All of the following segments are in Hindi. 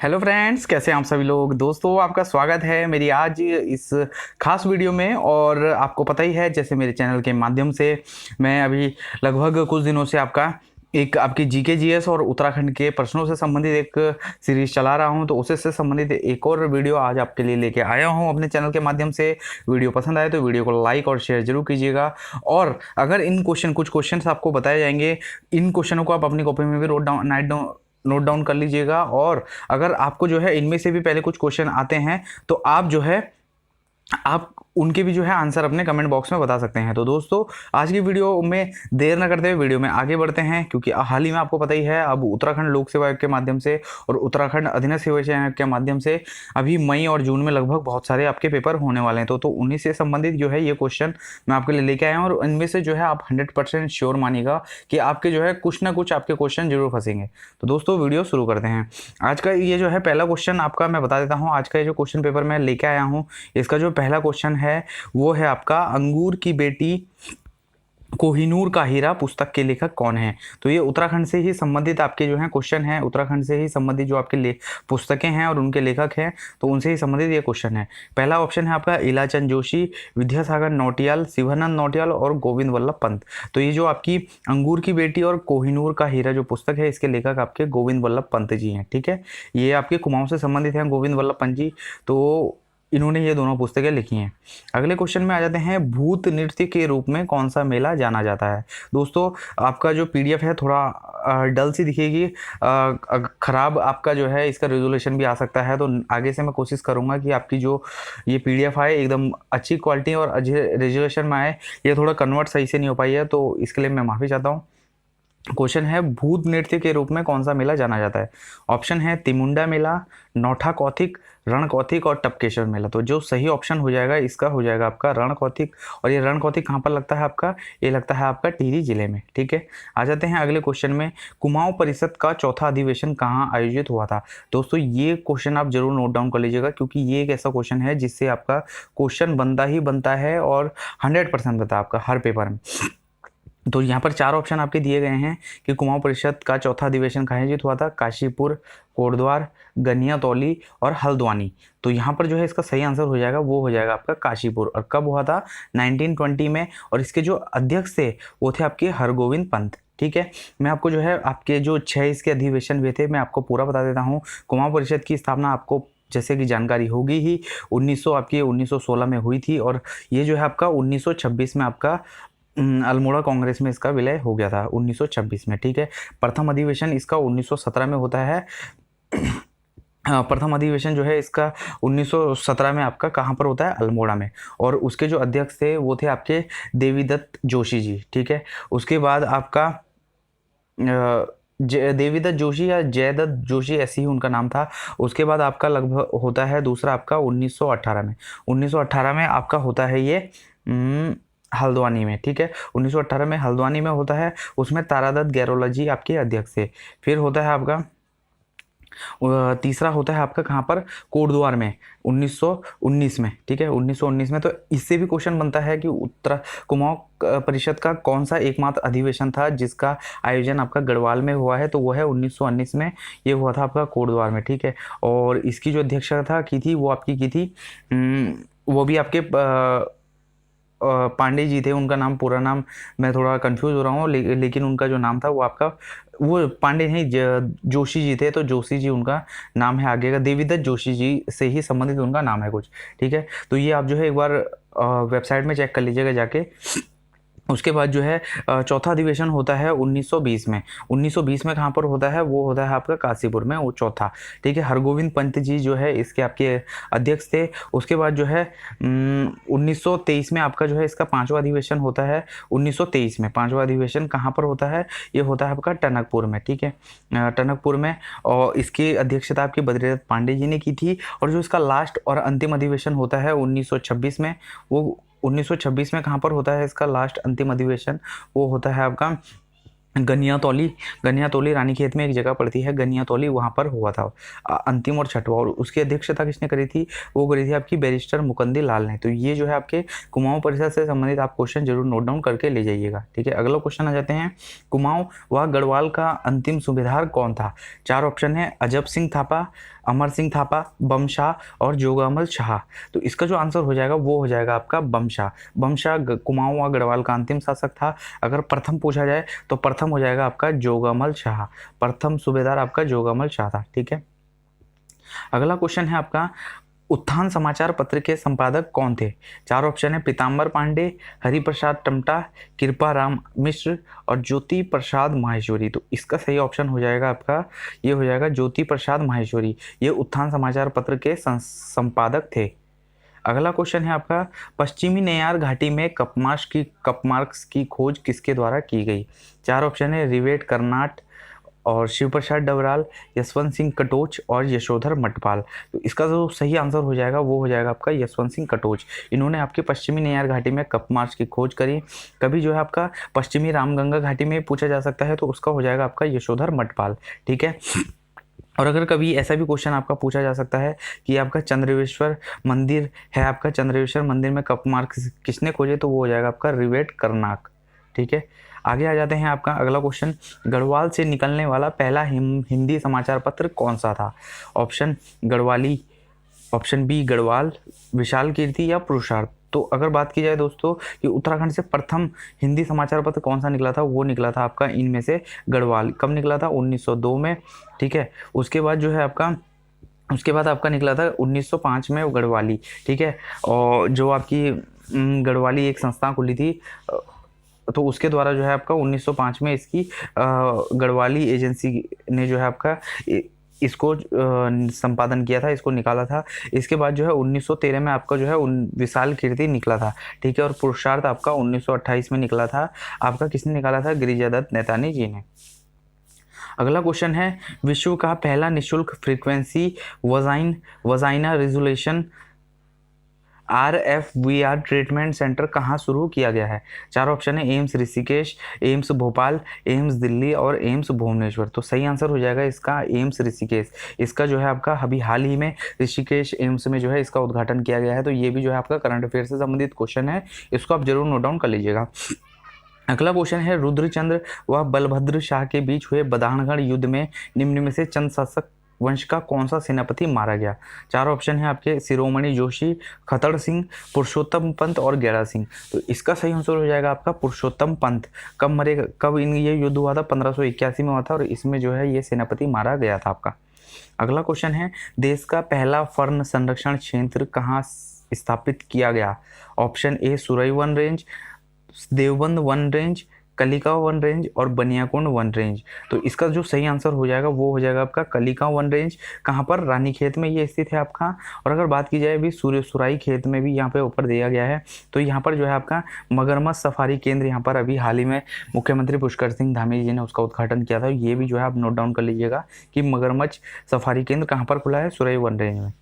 हेलो फ्रेंड्स, कैसे हैं आप सभी लोग। दोस्तों, आपका स्वागत है मेरी आज इस खास वीडियो में। और आपको पता ही है, जैसे मेरे चैनल के माध्यम से मैं अभी लगभग कुछ दिनों से आपकी जीके जीएस और उत्तराखंड के प्रश्नों से संबंधित एक सीरीज चला रहा हूं। तो उसी से संबंधित एक और वीडियो आज आपके लिए लेके आया हूं अपने चैनल के माध्यम से। वीडियो पसंद आए तो वीडियो को लाइक और शेयर जरूर कीजिएगा। और अगर कुछ क्वेश्चंस आपको बताए जाएंगे, इन क्वेश्चनों को आप अपनी कॉपी में भी नोट डाउन कर लीजिएगा। और अगर आपको जो है इनमें से भी पहले कुछ क्वेश्चन आते हैं तो आप उनके भी जो है आंसर अपने कमेंट बॉक्स में बता सकते हैं। तो दोस्तों, आज की वीडियो में देर न करते हुए वीडियो में आगे बढ़ते हैं, क्योंकि हाल ही में आपको पता ही है, अब उत्तराखंड लोक सेवा आयोग के माध्यम से और उत्तराखंड अधीनस्थ सेवा आयोग के माध्यम से अभी मई और जून में लगभग बहुत सारे आपके पेपर होने वाले हैं। तो उन्हीं से संबंधित जो है ये क्वेश्चन मैं आपके लिए लेके आया हूँ। और इनमें से जो है आप 100% श्योर मानिएगा कि आपके जो है कुछ ना कुछ आपके क्वेश्चन जरूर फंसेंगे। तो दोस्तों, वीडियो शुरू करते हैं। आज का ये जो है पहला क्वेश्चन आपका मैं बता देता हूँ। आज का ये जो क्वेश्चन पेपर मैं लेके आया हूँ, इसका जो पहला क्वेश्चन है वो है आपका, अंगूर की बेटी कोहिनूर का हीरा पुस्तक के लेखक कौन है। तो ये उत्तराखंड से ही संबंधित आपके जो है क्वेश्चन है। उत्तराखंड से ही संबंधित जो आपके पुस्तकें हैं और उनके लेखक हैं, तो उनसे ही संबंधित ये क्वेश्चन है। पहला ऑप्शन है आपका इलाचंद जोशी, विद्यासागर नौटियाल, शिवानंद नौटियाल और गोविंद वल्लभ पंत। तो ये जो आपकी अंगूर की बेटी और कोहिनूर का हीरा जो पुस्तक है, इसके लेखक आपके गोविंद वल्लभ पंत जी हैं। ठीक है, ये आपके कुमाऊं से संबंधित हैं गोविंद वल्लभ पंत जी। तो इन्होंने ये दोनों पुस्तकें लिखी हैं। अगले क्वेश्चन में आ जाते हैं, भूत नृत्य के रूप में कौन सा मेला जाना जाता है। दोस्तों, आपका जो पीडीएफ है थोड़ा डल सी दिखेगी, खराब आपका जो है इसका रेजोल्यूशन भी आ सकता है। तो आगे से मैं कोशिश करूंगा कि आपकी जो ये पीडीएफ आए एकदम अच्छी क्वालिटी और अच्छे रेजोल्यूशन में आए। ये थोड़ा कन्वर्ट सही से नहीं हो पाई है, तो इसके लिए मैं माफ़ी चाहता हूँ। क्वेश्चन है, भूत नृत्य के रूप में कौन सा मेला जाना जाता है। ऑप्शन है तिमुंडा मेला, नौठा कौथिक, रण कौथिक और टपकेश्वर मेला। तो जो सही ऑप्शन हो जाएगा इसका हो जाएगा आपका रण कौथिक। और ये रण कौथिक कहाँ पर लगता है आपका, ये लगता है आपका टिहरी जिले में। ठीक है, आ जाते हैं अगले क्वेश्चन में, कुमाऊं परिषद का चौथा अधिवेशन कहाँ आयोजित हुआ था। दोस्तों, ये क्वेश्चन आप जरूर नोट डाउन कर लीजिएगा, क्योंकि ये एक ऐसा क्वेश्चन है जिससे आपका क्वेश्चन बनता ही बनता है और 100% बनता है आपका हर पेपर में। तो यहाँ पर चार ऑप्शन आपके दिए गए हैं कि कुमाऊं परिषद का चौथा अधिवेशन कहाँ आयोजित हुआ था। काशीपुर, कोटद्वार, गनियातौली और हल्द्वानी। तो यहाँ पर जो है इसका सही आंसर हो जाएगा, वो हो जाएगा आपका काशीपुर। और कब हुआ था, 1920 में। और इसके जो अध्यक्ष थे वो थे आपके हरगोविंद पंत। ठीक है, मैं आपको जो है आपके जो 6 इसके अधिवेशन हुए थे मैं आपको पूरा बता देता हूँ। कुमाऊं परिषद की स्थापना आपको जैसे कि जानकारी होगी ही 1916 में हुई थी। और ये जो है आपका 1926 में आपका अल्मोड़ा कांग्रेस में इसका विलय हो गया था 1926 में। ठीक है, प्रथम अधिवेशन इसका 1917 में होता है। प्रथम अधिवेशन जो है इसका 1917 में आपका कहाँ पर होता है, अल्मोड़ा में। और उसके जो अध्यक्ष थे वो थे आपके देवीदत्त जोशी जी। ठीक है, उसके बाद आपका देवीदत्त जोशी या जयदत्त जोशी, ऐसी ही उनका नाम था। उसके बाद आपका लगभग होता है दूसरा आपका 1918 में। 1918 में आपका होता है ये हल्द्वानी में। ठीक है, 1918 में हल्द्वानी में होता है। उसमें तारादत्त गैरोला जी आपके अध्यक्ष थे। फिर होता है आपका तीसरा होता है आपका कहाँ पर, कोटद्वार में 1919 में। ठीक है, 1919 में। तो इससे भी क्वेश्चन बनता है कि कुमाऊं परिषद का कौन सा एकमात्र अधिवेशन था जिसका आयोजन आपका गढ़वाल में हुआ है। तो वो है 1919 में, ये हुआ था आपका कोटद्वार में। ठीक है, और इसकी जो अध्यक्षता की थी वो आपकी की थी वो भी आपके पांडे जी थे। उनका नाम, पूरा नाम मैं थोड़ा कंफ्यूज हो रहा हूँ, लेकिन उनका जो नाम था वो आपका, वो पांडे नहीं जोशी जी थे। तो जोशी जी उनका नाम है आगे का, देवीदत्त जोशी जी से ही संबंधित उनका नाम है कुछ। ठीक है, तो ये आप जो है एक बार वेबसाइट में चेक कर लीजिएगा जाके। उसके बाद जो है चौथा अधिवेशन होता है 1920 में। 1920 में कहाँ पर होता है, वो होता है आपका काशीपुर में, वो चौथा। ठीक है, हरगोविंद पंत जी जो है इसके आपके अध्यक्ष थे। उसके बाद जो है 1923 में आपका जो है इसका पांचवा अधिवेशन होता है। 1923 में पांचवा अधिवेशन कहाँ पर होता है, ये होता है आपका टनकपुर में। ठीक है, टनकपुर में। और इसकी अध्यक्षता आपकी बद्रीदत्त पांडे जी ने की थी। और जो इसका लास्ट और अंतिम अधिवेशन होता है 1926 में, वो 1926 में कहाँ पर होता है इसका लास्ट अंतिम अधिवेशन, वो होता है आपका गनियातौली, गनियातौली रानीखेत में एक जगह पड़ती है गनियातौली, वहाँ पर हुआ था अंतिम और छठवां। और उसकी अध्यक्षता किसने करी थी? वो करी थी आपकी बैरिस्टर मुकुंदी लाल ने। तो ये जो है आपके कुमाऊं परिषद से संबंधित आप क्वेश्चन जरूर नोट डाउन करके ले जाइएगा। ठीक है, अगला क्वेश्चन आ जाते हैं। कुमाऊं व गढ़वाल का अंतिम सूबेदार कौन था? 4 ऑप्शन है, अजब सिंह थापा, अमर सिंह थापा, बमशाह और जोगामल शाह। तो इसका जो आंसर हो जाएगा वो हो जाएगा आपका बमशाह। बमशाह कुमाऊं व गढ़वाल का अंतिम शासक था। अगर प्रथम पूछा जाए तो प्रथम हो जाएगा आपका जोगामल शाह। प्रथम सूबेदार आपका जोगामल शाह था। ठीक है, अगला क्वेश्चन है आपका, उत्थान समाचार पत्र के संपादक कौन थे? 4 ऑप्शन है, पीताम्बर पांडे, हरिप्रसाद टमटा, कृपा राम मिश्र और ज्योति प्रसाद माहेश्वरी। तो इसका सही ऑप्शन हो जाएगा आपका, ये हो जाएगा ज्योति प्रसाद माहेश्वरी। ये उत्थान समाचार पत्र के संपादक थे। अगला क्वेश्चन है आपका, पश्चिमी नेयार घाटी में कपमार्क्स की खोज किसके द्वारा की गई? 4 ऑप्शन है, रिवेट कर्नाट और शिव प्रसाद डबराल, यशवंत सिंह कटोच और यशोधर मटपाल। तो इसका जो सही आंसर हो जाएगा वो हो जाएगा आपका यशवंत सिंह कटोच। इन्होंने आपके पश्चिमी नेयार घाटी में कपमार्च की खोज करी। कभी जो है आपका पश्चिमी रामगंगा घाटी में पूछा जा सकता है, तो उसका हो जाएगा आपका यशोधर मटपाल। ठीक है, और अगर कभी ऐसा भी क्वेश्चन आपका पूछा जा सकता है कि आपका चंद्रवेश्वर मंदिर है, आपका चंद्रवेश्वर मंदिर में कपमार्क किसने खोजे, तो वो हो जाएगा आपका रिवेट कर्नाक। ठीक है, आगे आ जाते हैं। आपका अगला क्वेश्चन, गढ़वाल से निकलने वाला पहला हिंदी समाचार पत्र कौन सा था? Option Garhwali, option B Garhwal, Vishal Kirti या पुरुषार्थ। तो अगर बात की जाए दोस्तों कि उत्तराखंड से प्रथम हिंदी समाचार पत्र कौन सा निकला था, वो निकला था आपका इनमें से गढ़वाल। कब निकला था? 1902 में। ठीक है, उसके बाद जो है आपका निकला था 1905 में वो गढ़वाली। ठीक है, और जो आपकी गढ़वाली एक संस्था खुली थी, तो उसके द्वारा जो है आपका 1905 में इसकी गढ़वाली एजेंसी ने जो है आपका इसको संपादन किया था, इसको निकाला था। इसके बाद जो है 1913 में आपका जो है विशाल कीर्ति निकला था। ठीक है, और पुरुषार्थ आपका 1928 में निकला था। आपका किसने निकाला था? गिरिजादत्त नैतानी जी ने। अगला क्वेश्चन है, विश्व का पहला निःशुल्क frequency vagina resolution RFVR treatment centre कहाँ शुरू किया गया है? 4 ऑप्शन है, AIIMS Rishikesh, AIIMS Bhopal, AIIMS Delhi और एम्स भुवनेश्वर। तो सही आंसर हो जाएगा इसका एम्स ऋषिकेश। इसका जो है आपका अभी हाल ही में ऋषिकेश एम्स में जो है इसका उद्घाटन किया गया है। तो ये भी जो है आपका करंट अफेयर से संबंधित क्वेश्चन है, इसको आप जरूर नोट डाउन कर लीजिएगा। अगला क्वेश्चन है, रुद्रचंद्र व बलभद्र शाह के बीच हुए बदानगढ़ युद्ध में निम्न में से चंद शासक वंश का कौन सा सेनापति मारा गया? 4 ऑप्शन है आपके, शिरोमणि जोशी, खतड़ सिंह, पुरुषोत्तम पंत और गैरा सिंह। तो इसका सही आंसर हो जाएगा आपका पुरुषोत्तम पंत। कब मरे, कब ये युद्ध हुआ था? 1581 में हुआ था, और इसमें जो है ये सेनापति मारा गया था आपका। अगला क्वेश्चन है, देश का पहला फर्न संरक्षण क्षेत्र कहाँ स्थापित किया गया? Option A Surai one range, Deoband one range, Kalika one range और बनियाकुंड वन रेंज। तो इसका जो सही आंसर हो जाएगा वो हो जाएगा आपका कलिका वन रेंज। कहाँ पर? रानीखेत में ये स्थित है आपका। और अगर बात की जाए भी सुराई खेत में भी यहाँ पे ऊपर दिया गया है। तो यहाँ पर जो है आपका मगरमच्छ सफारी केंद्र, यहाँ पर अभी हाल ही में मुख्यमंत्री पुष्कर सिंह धामी जी ने उसका उद्घाटन किया था। ये भी जो है आप नोट डाउन कर लीजिएगा कि मगरमच्छ सफारी केंद्र कहाँ पर खुला है? सुरई वन रेंज में।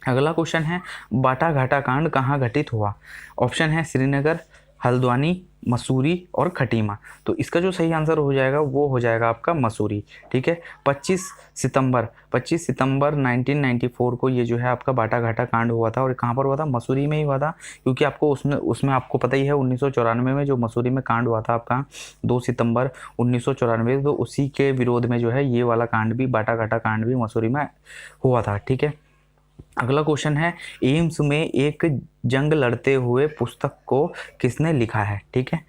अगला क्वेश्चन है, बाटा घाटा कांड कहाँ घटित हुआ? ऑप्शन है श्रीनगर, हल्द्वानी, मसूरी और खटीमा। तो इसका जो सही आंसर हो जाएगा वो हो जाएगा आपका मसूरी। ठीक है, 25 सितंबर 1994 को ये जो है आपका बाटा घाटा कांड हुआ था। और कहाँ पर हुआ था? मसूरी में ही हुआ था, क्योंकि आपको उसमें आपको पता ही है 1994 में जो मसूरी में कांड हुआ था आपका 2 सितंबर 1994, तो उसी के विरोध में जो है ये वाला कांड भी, बाटा घाटा कांड भी मसूरी में हुआ था। ठीक है, अगला क्वेश्चन है, एम्स में एक जंग लड़ते हुए पुस्तक को किसने लिखा है? ठीक है,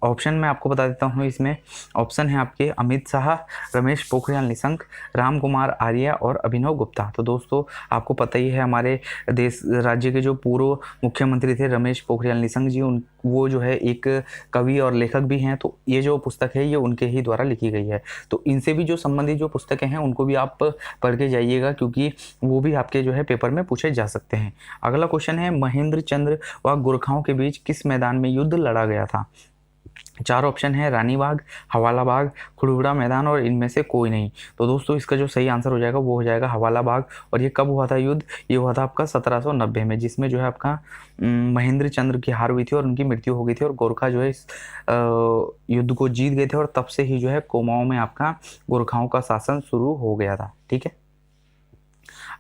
ऑप्शन मैं आपको बता देता हूँ। इसमें ऑप्शन है आपके अमित शाह, रमेश पोखरियाल निशंक, राम कुमार आर्य और अभिनव गुप्ता। तो दोस्तों आपको पता ही है हमारे राज्य के जो पूर्व मुख्यमंत्री थे रमेश पोखरियाल निशंक जी, वो जो है एक कवि और लेखक भी हैं। तो ये जो पुस्तक है ये उनके ही द्वारा लिखी गई है। तो इनसे भी जो संबंधित जो पुस्तकें हैं उनको भी आप पढ़ के जाइएगा, क्योंकि वो भी आपके जो है पेपर में पूछे जा सकते हैं। अगला क्वेश्चन है, महेंद्र चंद्र व गोरखाओं के बीच किस मैदान में युद्ध लड़ा गया था? चार ऑप्शन है, रानी बाग, हवाला बाग, खुड़बुड़ा मैदान और इनमें से कोई नहीं। तो दोस्तों इसका जो सही आंसर हो जाएगा वो हो जाएगा हवाला बाग। और ये कब हुआ था युद्ध? ये हुआ था आपका 1790 में, जिसमें जो है आपका महेंद्र चंद्र की हार हुई थी और उनकी मृत्यु हो गई थी और गोरखा जो है इस युद्ध को जीत गए थे और तब से ही जो है कुमाऊं में आपका गोरखाओं का शासन शुरू हो गया था। ठीक है,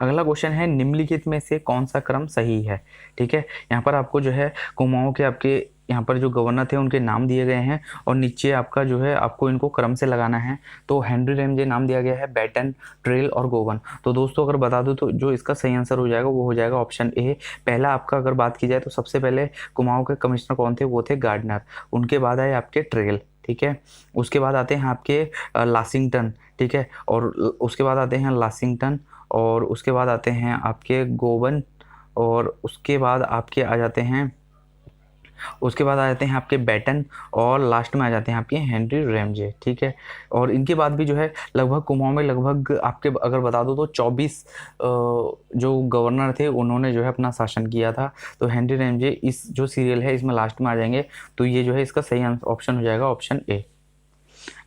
अगला क्वेश्चन है, निम्नलिखित में से कौन सा क्रम सही है? ठीक है, यहाँ पर आपको जो है कुमाऊं के आपके यहाँ पर जो गवर्नर थे उनके नाम दिए गए हैं और नीचे आपका जो है आपको इनको क्रम से लगाना है। तो हेनरी रैमजे नाम दिया गया है, बैटन, ट्रेल और गोवन। तो दोस्तों अगर बता दूं तो जो इसका सही आंसर हो जाएगा वो हो जाएगा ऑप्शन ए। पहला आपका अगर बात की जाए तो सबसे पहले कुमाऊं के कमिश्नर कौन थे? वो थे गार्डनर। उनके बाद आए आपके ट्रेल, ठीक है, उसके बाद आते हैं आपके लासिंगटन, ठीक है, और उसके बाद आते हैं लासिंगटन, और उसके बाद आते हैं आपके गोवन, और उसके बाद आपके आ जाते हैं आपके बैटन, और लास्ट में आ जाते हैं आपके हेनरी रैमजे। ठीक है, और इनके बाद भी जो है लगभग कुमाऊं में लगभग आपके अगर बता दो तो 24 जो गवर्नर थे उन्होंने जो है अपना शासन किया था। तो हेनरी रैमजे इस जो सीरियल है इसमें लास्ट में आ जाएंगे। तो ये जो है इसका सही ऑप्शन हो जाएगा ऑप्शन ए।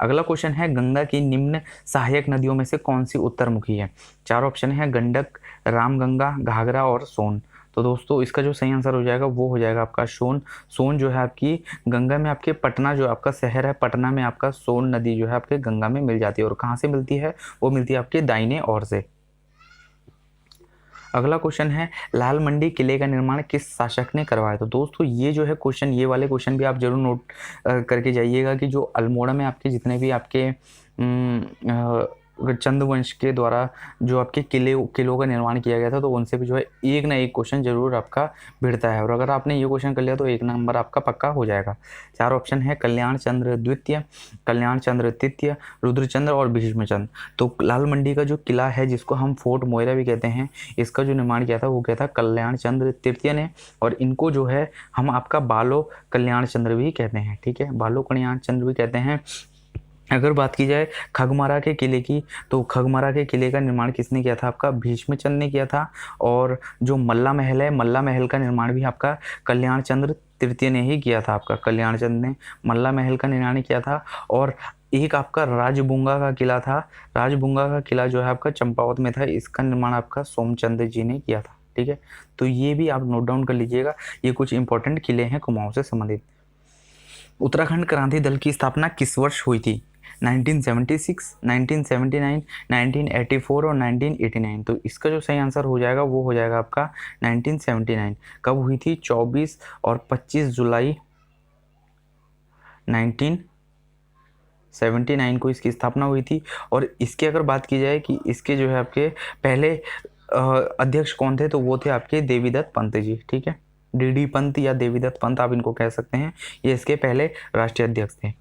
अगला क्वेश्चन है, गंगा की निम्न सहायक नदियों में से कौन सी उत्तरमुखी है? चार ऑप्शन है, गंडक, रामगंगा, घाघरा और सोन। तो दोस्तों इसका जो सही आंसर हो जाएगा वो हो जाएगा आपका सोन। सोन जो है आपकी गंगा में आपके पटना जो आपका शहर है, पटना में आपका सोन नदी जो है आपके गंगा में मिल जाती है। और कहाँ से मिलती है? वो मिलती है आपके दाहिने ओर से। अगला क्वेश्चन है, लाल मंडी किले का निर्माण किस शासक ने करवाया? तो दोस्तों ये जो है क्वेश्चन, ये वाले क्वेश्चन भी आप जरूर नोट करके जाइएगा कि जो अल्मोड़ा में आपके जितने भी आपके चंद वंश के द्वारा जो आपके किलों का निर्माण किया गया था, तो उनसे भी जो है एक ना एक क्वेश्चन जरूर आपका भिड़ता है। और अगर आपने ये क्वेश्चन कर लिया तो एक नंबर आपका पक्का हो जाएगा। चार ऑप्शन है, कल्याण चंद्र द्वितीय, कल्याण चंद्र तृतीय, रुद्रचंद्र और भीष्मचंद्र। तो लाल मंडी का जो किला है जिसको हम फोर्ट मोइरा भी कहते हैं, इसका जो निर्माण किया था वो किया था कल्याण चंद्र तृतीय ने। और इनको जो है हम आपका बालो कल्याण चंद्र भी कहते हैं। ठीक है, बालो कल्याण चंद्र भी कहते हैं। अगर बात की जाए खगमारा के किले की, तो खगमारा के किले का निर्माण किसने किया था? आपका भीष्मचंद्र ने किया था। और जो मल्ला महल है, मल्ला महल का निर्माण भी आपका कल्याण चंद्र तृतीय ने ही किया था। आपका कल्याण चंद्र ने मल्ला महल का निर्माण किया था। और एक आपका राजबुंगा का किला था, राजबुंगा का किला जो है आपका चंपावत में था, इसका निर्माण आपका सोमचंद्र जी ने किया था। ठीक है, तो ये भी आप नोट डाउन कर लीजिएगा, ये कुछ इंपॉर्टेंट किले हैं कुमाऊं से संबंधित। उत्तराखंड क्रांति दल की स्थापना किस वर्ष हुई थी? 1976, 1979, 1984 और 1989। तो इसका जो सही आंसर हो जाएगा वो हो जाएगा आपका 1979। कब हुई थी? 24 और 25 जुलाई 1979 को इसकी स्थापना हुई थी। और इसकी अगर बात की जाए कि इसके जो है आपके पहले अध्यक्ष कौन थे, तो वो थे आपके देवीदत्त पंत जी। ठीक है, डीडी पंत या देवीदत्त पंत आप इनको कह सकते हैं, ये इसके पहले राष्ट्रीय अध्यक्ष थे।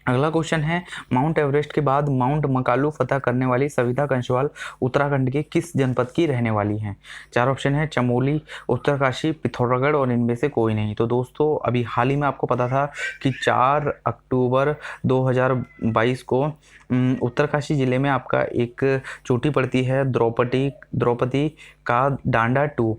अगला क्वेश्चन है, माउंट एवरेस्ट के बाद माउंट मकालू फतह करने वाली सविता कंसवाल उत्तराखंड के किस जनपद की रहने वाली हैं? चार ऑप्शन है, चमोली, उत्तरकाशी, पिथौरागढ़ और इनमें से कोई नहीं। तो दोस्तों अभी हाल ही में आपको पता था कि 4 अक्टूबर 2022 को उत्तरकाशी जिले में आपका एक चोटी पड़ती है, द्रौपदी का डांडा 2।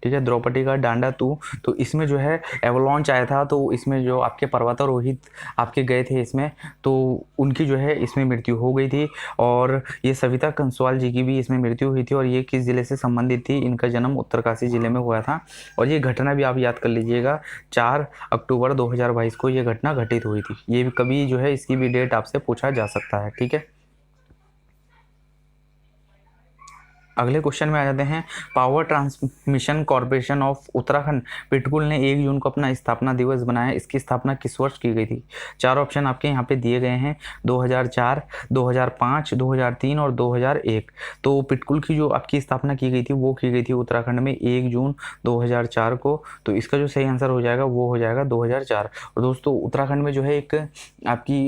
ठीक है, द्रौपदी का डांडा 2। तो इसमें जो है एवलॉन्च आया था, तो इसमें जो आपके पर्वतारोहित आपके गए थे इसमें, तो उनकी जो है इसमें मृत्यु हो गई थी। और ये सविता कंसवाल जी की भी इसमें मृत्यु हुई थी। और ये किस ज़िले से संबंधित थी? इनका जन्म उत्तरकाशी ज़िले में हुआ था। और ये घटना भी आप याद कर लीजिएगा, 4 अक्टूबर 2022 को ये घटना घटित हुई थी। ये भी कभी जो है इसकी भी डेट आपसे पूछा जा सकता है। ठीक है, अगले क्वेश्चन में आ जाते हैं, power transmission corporation of Uttarakhand PTCUL ने 1 जून को अपना स्थापना दिवस बनाया, इसकी स्थापना किस वर्ष की गई थी? चार ऑप्शन आपके यहाँ पे दिए गए हैं, 2004, 2005, 2003 और 2001। तो पिटकुल की जो आपकी स्थापना की गई थी वो की गई थी उत्तराखंड में 1 जून 2004 को। तो इसका जो सही आंसर हो जाएगा वो हो जाएगा 2004। और दोस्तों उत्तराखंड में जो है एक आपकी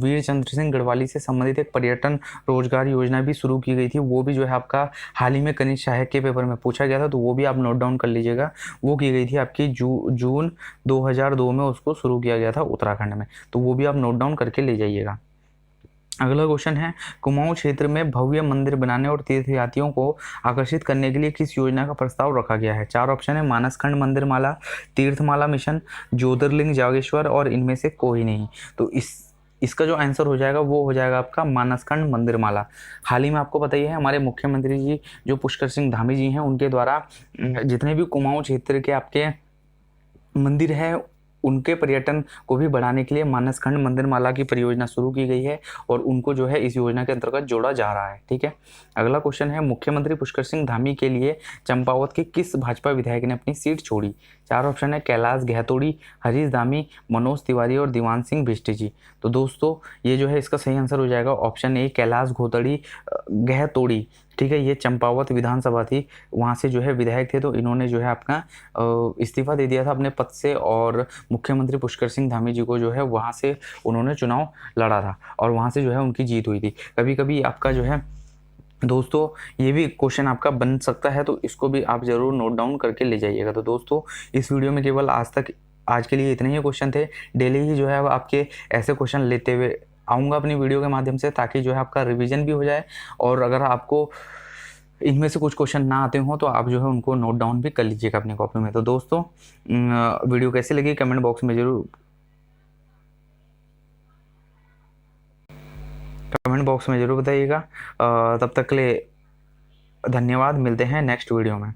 वीर चंद्र सिंह गढ़वाली से संबंधित एक पर्यटन रोजगार योजना भी शुरू की गई थी। वो भी जो है आपका हाल ही में कनिष्ठ सहायक के पेपर में पूछा गया था, तो वो भी आप नोट डाउन कर लीजिएगा। वो की गई थी आपकी जून 2002 में उसको शुरू किया गया था उत्तराखंड में। तो वो भी आप नोट डाउन करके ले जाइएगा। अगला क्वेश्चन है, कुमाऊं क्षेत्र में भव्य मंदिर बनाने और तीर्थयात्रियों को आकर्षित करने के लिए किस योजना का प्रस्ताव रखा गया है? 4 ऑप्शन है, मानसखंड मंदिर माला, तीर्थमाला मिशन, ज्योतिर्लिंग जागेश्वर और इनमें से कोई नहीं। तो इसका जो आंसर हो जाएगा वो हो जाएगा आपका मानसखंड मंदिर माला। हाल ही में आपको पता ही है, हमारे मुख्यमंत्री जी जो पुष्कर सिंह धामी जी हैं, उनके द्वारा जितने भी कुमाऊं क्षेत्र के आपके मंदिर है उनके पर्यटन को भी बढ़ाने के लिए मानसखंड मंदिर माला की परियोजना शुरू की गई है और उनको जो है इस योजना के अंतर्गत जोड़ा जा रहा है। ठीक है। अगला क्वेश्चन है, मुख्यमंत्री पुष्कर सिंह धामी के लिए चंपावत के किस भाजपा विधायक ने अपनी सीट छोड़ी? 4 ऑप्शन है, कैलाश गहतोड़ी, हरीश धामी, मनोज तिवारी और दीवान सिंह बिष्ट जी। तो दोस्तों ये जो है इसका सही आंसर हो जाएगा ऑप्शन ए, कैलाश गहतोड़ी। ठीक है, ये चंपावत विधानसभा थी, वहाँ से जो है विधायक थे, तो इन्होंने जो है अपना इस्तीफा दे दिया था अपने पद से और मुख्यमंत्री पुष्कर सिंह धामी जी को जो है वहाँ से उन्होंने चुनाव लड़ा था और वहाँ से जो है उनकी जीत हुई थी। कभी कभी आपका जो है दोस्तों ये भी क्वेश्चन आपका बन सकता है, तो इसको भी आप जरूर नोट डाउन करके ले जाइएगा। तो दोस्तों इस वीडियो में केवल आज के लिए इतने ही क्वेश्चन थे। डेली ही जो है आपके ऐसे क्वेश्चन लेते हुए आऊँगा अपनी वीडियो के माध्यम से, ताकि जो है आपका रिवीजन भी हो जाए और अगर आपको इनमें से कुछ क्वेश्चन ना आते हो तो आप जो है उनको नोट डाउन भी कर लीजिएगा अपनी कॉपी में। तो दोस्तों वीडियो कैसी लगी कमेंट बॉक्स में जरूर बताइएगा। तब तक के लिए धन्यवाद, मिलते हैं नेक्स्ट वीडियो में।